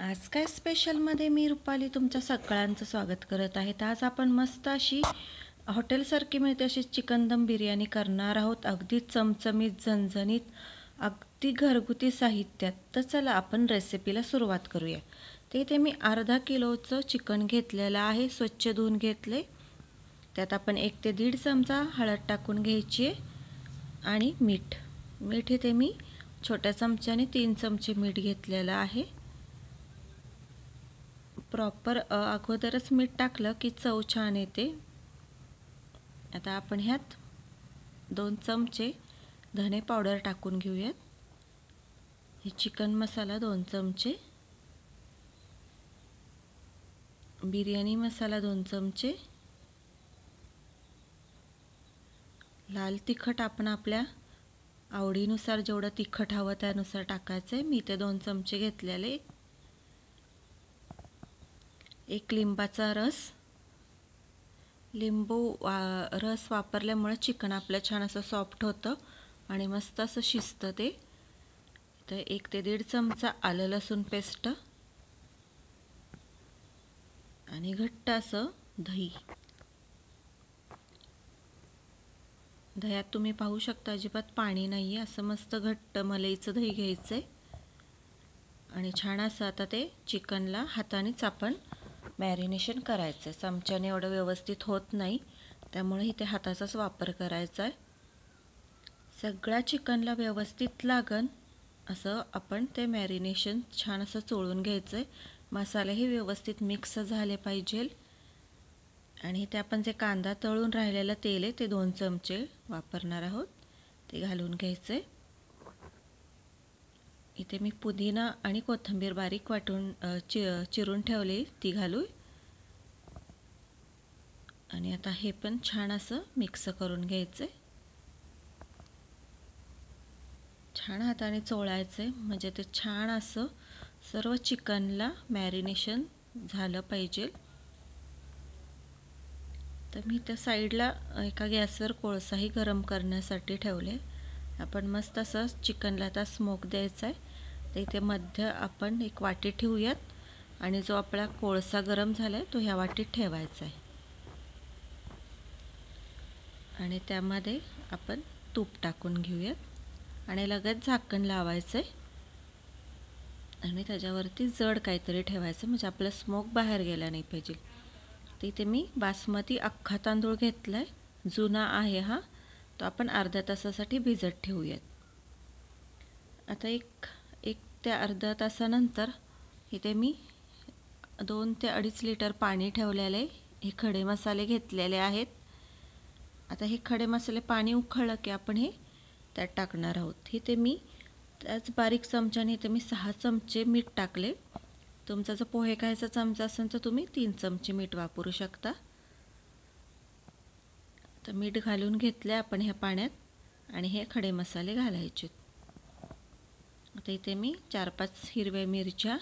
आज काय स्पेशलमध्ये मी रुपाली तुमच्या सगळ्यांचं स्वागत करत आहे. तर आज आपण मस्त अशी हॉटेलसारखी मिळते अशी चिकन दम बिर्याणी करणार आहोत. अगदी चमचमीत, झणझणीत, अगदी घरगुती साहित्यात. तर चला आपण रेसिपीला सुरुवात करूया. तर इथे मी अर्धा किलोचं चिकन घेतलेलं आहे, स्वच्छ धुवून घेतले. त्यात आपण 1 ते 1.5 चमचा हळद टाकून घ्यायची आहे आणि मीठ इथे मी छोट्या चमच्याने 3 चमचे मीठ घेतलेलं आहे. प्रॉपर अगोदरच मीठ टाकलं की चव छान येते. आता आपण ह्यात 2 चमचे धने पावडर टाकून घेऊयात. हे चिकन मसाला 2 चमचे, बिर्याणी मसाला 2 चमचे, लाल तिखट आपण आपल्या आवडीनुसार जेवढं तिखट हवं त्यानुसार टाकायचं आहे. मी ते 2 चमचे घेतलेले. 1 लिंबाचा रस. लिंबू रस वापरल्यामुळे चिकन आपलं छान असं सॉफ्ट होतं आणि मस्त असं शिजतं ते. तर 1 ते 1.5 चमचा आलं लसूण पेस्ट आणि घट्ट असं दही. दह्यात तुम्ही पाहू शकता अजिबात पाणी नाही आहे, असं मस्त घट्ट मलईचं दही घ्यायचं आहे आणि छान असं आता ते चिकनला हातानेच आपण मॅरिनेशन करायचं आहे. चमच्याने एवढं व्यवस्थित होत नाही, त्यामुळे इथे हाताचाच वापर करायचा आहे. सगळ्या चिकनला व्यवस्थित लागन असं आपण ते मॅरिनेशन छान असं चोळून घ्यायचं आहे. मसालेही व्यवस्थित मिक्स झाले पाहिजे. आणि इथे आपण जे कांदा तळून राहिलेलं तेल आहे ते 2 चमचे वापरणार आहोत, ते घालून घ्यायचं आहे. इथे मी पुदिना आणि कोथिंबीर बारीक वाटून चिरून ठेवली ती घालू. आणि आता हे पण छान असं मिक्स करून घ्यायचं आहे. छान हाताने चोळायचं आहे म्हणजे ते छान असं सर्व चिकनला मॅरिनेशन झालं पाहिजे. तर मी त्या साईडला एका गॅसवर कोळसाही गरम करण्यासाठी ठेवले. आपण मस्त असं चिकनला आता स्मोक द्यायचा आहे. तर इथे मध्य आपण एक वाटी ठेवूयात आणि जो आपला कोळसा गरम झाला आहे तो ह्या वाटीत ठेवायचा आहे आणि त्यामध्ये आपण तूप टाकून घेऊयात आणि लगेच झाकण लावायचं आहे आणि त्याच्यावरती जड काहीतरी ठेवायचं म्हणजे आपला स्मोक बाहेर गेला नाही पाहिजे. तर इथे मी बासमती अख्खा तांदूळ घेतला आहे, जुना आहे हा. तो आपण अर्ध्या तासासाठी भिजत ठेवूयात. आता एक ते अर्ध्या तासानंतर इथे मी 2 ते 2.5 लिटर पाणी ठेवलेलं आहे. हे खडे मसाले घेतलेले आहेत. आता हे खडे मसाले पाणी उकळलं की आपण हे त्यात टाकणार आहोत. इथे मी त्याच बारीक चमच्याने इथे मी 6 चमचे मीठ टाकले. तुमचा जर पोहे खायचा चमचा असेल तर तुम्ही 3 चमचे मीठ वापरू शकता. तर मीठ घालून घेतले आपण ह्या पाण्यात आणि हे खडे मसाले घालायचे. आता इथे मी 4-5 हिरव्या मिरच्या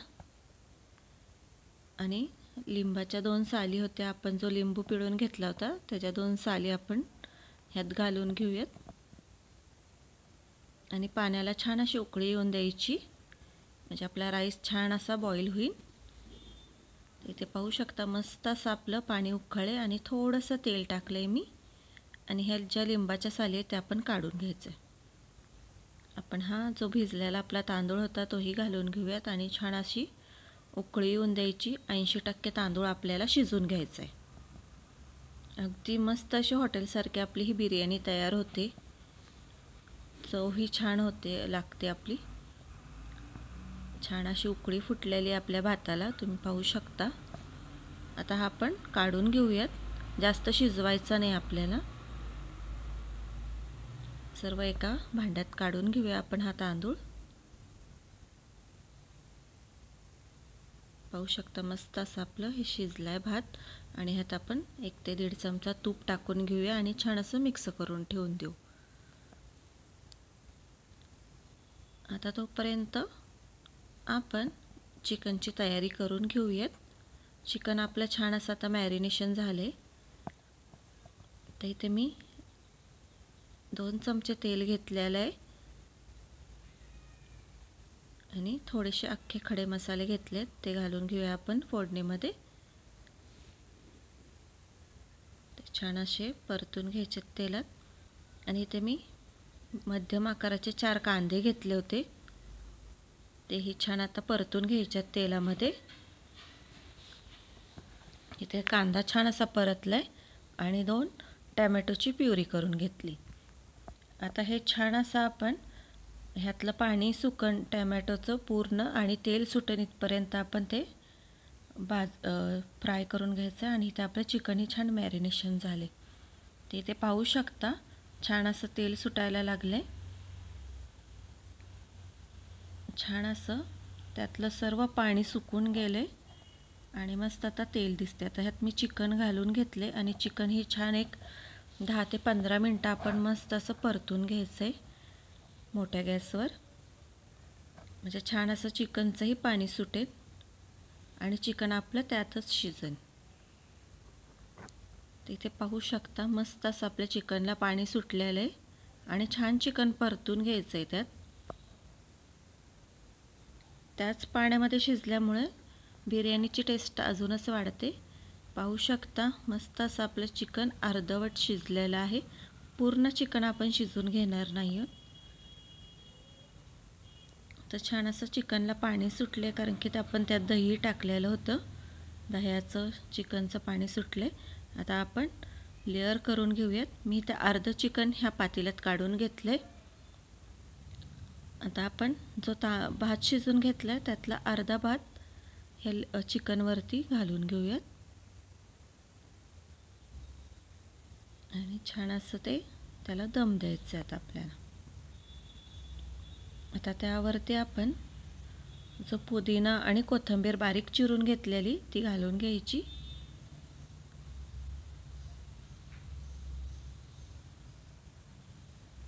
आणि लिंबाच्या 2 साली होत्या. आपण जो लिंबू पिळून घेतला होता त्याच्या 2 साली आपण ह्यात घालून घेऊयात आणि पाण्याला छान अशी उकळी येऊन द्यायची म्हणजे आपला राईस छान असा बॉईल होईल. इथे पाहू शकता मस्त असं आपलं पाणी उकळले आणि थोडंसं तेल टाकलंय मी आणि ह्या ज्या लिंबाच्या साली आहेत त्या आपण काढून घ्यायचं. आपण हा जो भिजलेला आपला तांदूळ होता तोही घालून घेऊयात आणि छान अशी उकळी येऊन द्यायची. 80% तांदूळ आपल्याला शिजून घ्यायचं आहे. अगदी मस्त अशी हॉटेलसारखी आपली ही बिर्याणी तयार होते. चवही छान लागते आपली. छान अशी उकळी फुटलेली आपल्या भाताला तुम्ही पाहू शकता. आता हा आपण काढून घेऊयात, जास्त शिजवायचा नाही आपल्याला. सर्व एका भांड्यात काढून घेऊया आपण हा तांदूळ. पाहू शकता मस्त असं आपलं हे शिजलाय भात आणि ह्यात आपण 1 ते 1.5 चमचा तूप टाकून घेऊया आणि छान असं मिक्स करून ठेवून देऊ. आता तोपर्यंत आपण चिकनची तयारी करून घेऊयात. चिकन आपलं छान असं आता मॅरिनेशन झाले. तर इथे मी 2 चमचे तेल घेतलेलं आहे. आणि थोडेसे अख्खे खडे मसाले घेतलेत ते घालून घेऊया आपण फोडणीमध्ये. ते छान असे परतून घ्यायचे तेलात. आणि इथे मी मध्यम आकाराचे 4 कांदे घेतले होते, तेही छान आता परतून घ्यायचे तेलामध्ये. इथे कांदा छान असा परतलाय आणि 2 टोमॅटोची प्युरी करून घेतली. आता हे छान असं आपण ह्यातलं पाणी सुकण टोमॅटोचं पूर्ण आणि तेल सुटेल इथपर्यंत आपण ते फ्राय करून घ्यायचं. आणि इथे आपलं चिकनही छान मॅरिनेशन झाले. ते इथे पाहू शकता छान असं तेल सुटायला लागले. छान असं त्यातलं सर्व पाणी सुकून गेले आणि मस्त आता तेल दिसते. आता ह्यात मी चिकन घालून घेतले आणि चिकन ही छान एक 10 ते 15 मिनटं आपण मस्त असं परतून घ्यायचं आहे मोठ्या गॅसवर. म्हणजे छान असं चिकनचंही पाणी सुटेल आणि चिकन आपलं त्यातच शिजेल. इथे पाहू शकता मस्त असं आपल्या चिकनला पाणी सुटलेलं आहे आणि छान चिकन परतून घ्यायचं आहे त्यात. त्याच पाण्यामध्ये शिजल्यामुळे बिर्याणीची टेस्ट अजूनच वाढते. पाहू शकता मस्त असं आपलं चिकन अर्धवट शिजलेलं आहे. पूर्ण चिकन आपण शिजून घेणार नाही आहोत. तर छान असं चिकनला पाणी सुटले कारण की आपण त्यात दही टाकलेलं होतं. दह्याचं चिकनचं पाणी सुटले. आता आपण लेअर करून घेऊयात. मी ते अर्ध चिकन ह्या पातेल्यात काढून घेतले. आता आपण जो भात शिजून घेतला आहे त्यातला अर्धा भात ह्या चिकनवरती घालून घेऊयात. आणि छान असं ते त्याला दम द्यायचं आहे आता आपल्याला. आता त्यावरती आपण जो पुदिना आणि कोथिंबीर बारीक चिरून घेतलेली ती घालून घ्यायची.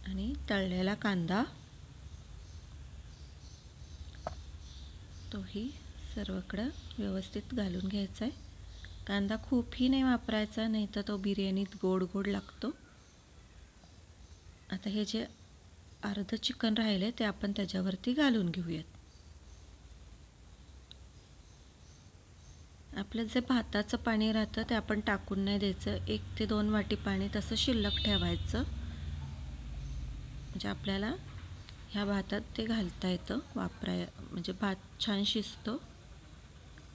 आणि तळलेला कांदा तोही सर्वकडे व्यवस्थित घालून घ्यायचा आहे. कांदा खूपही नाही वापरायचा, नाही तर तो बिर्याणीत गोड गोड लागतो. आता हे जे अर्ध चिकन राहिले ते आपण त्याच्यावरती घालून घेऊयात. आपलं जे भाताचं पाणी राहतं ते आपण टाकून नाही द्यायचं. 1 ते 2 वाटी पाणी तसं शिल्लक ठेवायचं, म्हणजे आपल्याला ह्या भातात ते घालता येतं म्हणजे भात छान शिजतो.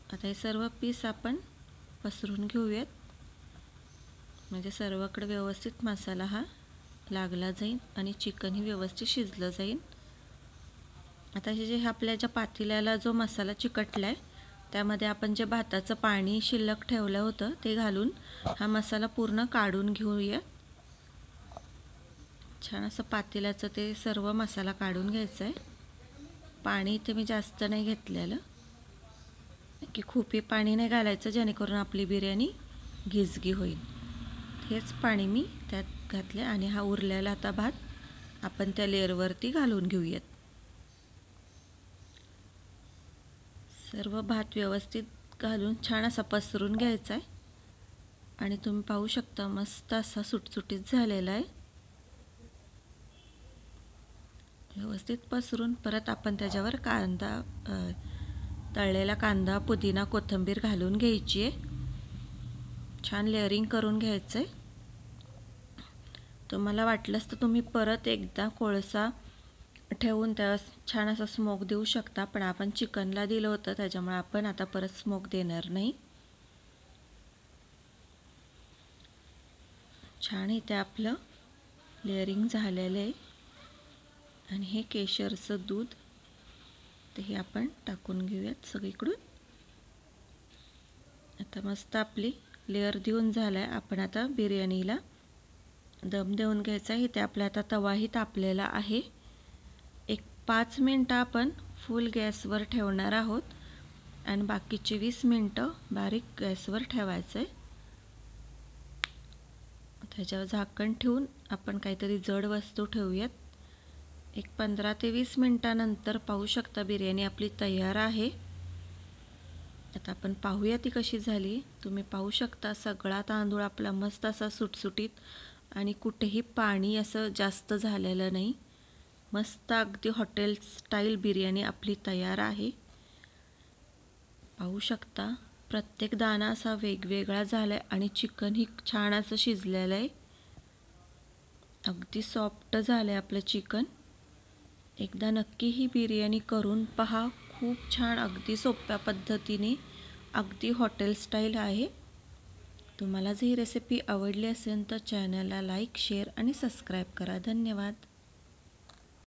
आता हे सर्व पीस आपण पसरून घेऊयात, म्हणजे सर्वकडे व्यवस्थित मसाला हा लागला जाईल आणि चिकनही व्यवस्थित शिजलं जाईल. आता हे जे आपल्या ज्या पातेल्याला जो मसाला चिकटला आहे त्यामध्ये आपण जे भाताचं पाणी शिल्लक ठेवलं होतं ते घालून हा मसाला पूर्ण काढून घेऊया. छान असं पातेल्याचं ते सर्व मसाला काढून घ्यायचा आहे. पाणी इथे मी जास्त नाही घेतलेलं, की खूपही पाणी नाही घालायचं जेणेकरून आपली बिर्याणी गिजगी होईल. हेच पाणी मी त्यात घातले आणि हा उरलेला आता भात आपण त्या लेअरवरती घालून घेऊयात. सर्व भात व्यवस्थित घालून छान असा पसरून घ्यायचा आहे. आणि तुम्ही पाहू शकता मस्त असा सुटसुटीत झालेला आहे. व्यवस्थित पसरून परत आपण त्याच्यावर तळलेला कांदा, पुदिना, कोथिंबीर घालून घ्यायची आहे. छान लेअरिंग करून घ्यायचं आहे. तुम्हाला वाटलंच तर तुम्ही परत एकदा कोळसा ठेवून त्याला छान असा स्मोक देऊ शकता, पण आपण चिकनला दिलं होतं त्याच्यामुळे आपण आता परत स्मोक देणार नाही. छान इथे आपलं लेअरिंग झालेलं आहे. आणि हे केशरचं दूध तेही आपण टाकून घेऊयात सगळीकडून. आता मस्त आपली लेअर देऊन झालाय. आपण आता बिर्याणीला दम देऊन घ्यायचा आहे. इथे आपला आता तवाही तापलेला आहे. 5 मिनटं आपण फुल गॅसवर ठेवणार आहोत आणि बाकीचे 20 मिनटं बारीक गॅसवर ठेवायचं आहे. त्याच्यावर झाकण ठेवून आपण काहीतरी जड वस्तू ठेवूयात. 15 ते 20 मिनटानंतर पाहू शकता बिर्याणी आपली तयार आहे. आता आपण पाहूया ती कशी झाली. तुम्ही पाहू शकता सगळा तांदूळ आपला मस्त असा सुटसुटीत आणि कुठेही पाणी असं जास्त झालेलं नाही. मस्त अगदी हॉटेल स्टाईल बिर्याणी आपली तयार आहे. पाहू शकता प्रत्येक दाणा असा वेगवेगळा झालाय आणि चिकन ही छान असं शिजलेलं आहे. अगदी सॉफ्ट झालंय आपलं चिकन. एकदा नक्की ही बिर्याणी करून पहा. खूप छान, अगदी सोप्या पद्धतीने, अगदी हॉटेल स्टाईल आहे. तुम्हाला जर ही रेसिपी आवडली असेल तर चॅनलला लाईक, शेअर आणि सबस्क्राईब करा. धन्यवाद.